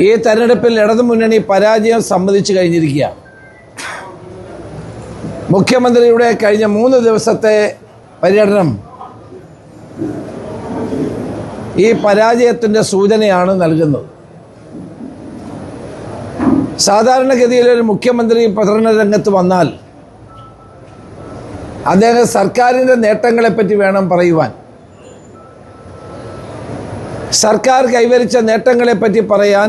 ഈ തെരഞ്ഞെടുപ്പിൽ ഇടതുമുന്നണി പരാജയം സമ്മതിച്ചു കഴിഞ്ഞിരിക്കുകയാണ്. മുഖ്യമന്ത്രിയുടെ കഴിഞ്ഞ 3 ദിവസത്തെ പര്യടനം ഈ പരാജയത്തിൻ്റെ സൂചനയാണ് നൽകുന്നത്. സാധാരണഗതിയിൽ ഒരു മുഖ്യമന്ത്രി പ്രചരണ രംഗത്ത് വന്നാൽ അദ്ദേഹം സർക്കാരിൻ്റെ നേട്ടങ്ങളെപ്പറ്റി വേണം പറയുവാൻ. സർക്കാർ കൈവരിച്ച നേട്ടങ്ങളെപ്പറ്റി പറയാൻ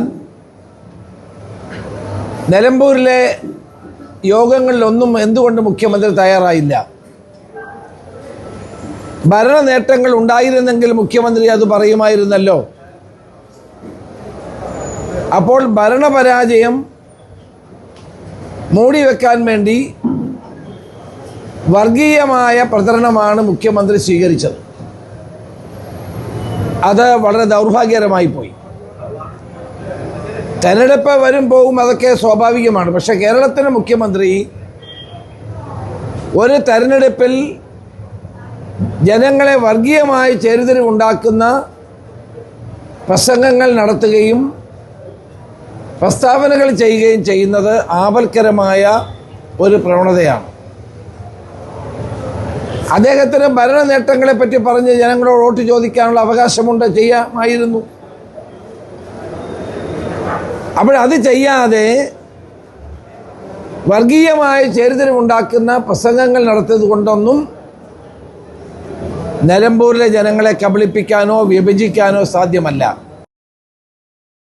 നിലമ്പൂരിലെ യോഗങ്ങളിലൊന്നും എന്തുകൊണ്ട് മുഖ്യമന്ത്രി തയ്യാറായില്ല? ഭരണ നേട്ടങ്ങൾ ഉണ്ടായിരുന്നെങ്കിൽ മുഖ്യമന്ത്രി അത് പറയുമായിരുന്നല്ലോ. അപ്പോൾ ഭരണപരാജയം മൂടിവെക്കാൻ വേണ്ടി വർഗീയമായ പ്രചരണമാണ് മുഖ്യമന്ത്രി സ്വീകരിച്ചത്. അത് വളരെ ദൗർഭാഗ്യകരമായി പോയി. തെരഞ്ഞെടുപ്പ് വരും പോകും, അതൊക്കെ സ്വാഭാവികമാണ്. പക്ഷേ കേരളത്തിലെ മുഖ്യമന്ത്രി ഒരു തെരഞ്ഞെടുപ്പിൽ ജനങ്ങളെ വർഗീയമായി ചേരിതിരിവുണ്ടാക്കുന്ന പ്രസംഗങ്ങൾ നടത്തുകയും പ്രസ്താവനകൾ ചെയ്യുകയും ചെയ്യുന്നത് ആപൽക്കരമായ ഒരു പ്രവണതയാണ്. അദ്ദേഹത്തിന് ഭരണ നേട്ടങ്ങളെപ്പറ്റി പറഞ്ഞ് ജനങ്ങളോട് വോട്ട് ചോദിക്കാനുള്ള അവകാശമുണ്ട്, ചെയ്യാമായിരുന്നു. അപ്പോഴത് ചെയ്യാതെ വർഗീയമായ ചേരിതിരിവുണ്ടാക്കുന്ന പ്രസംഗങ്ങൾ നടത്തിയത് കൊണ്ടൊന്നും നിലമ്പൂരിലെ ജനങ്ങളെ കബളിപ്പിക്കാനോ വിഭജിക്കാനോ സാധ്യമല്ല.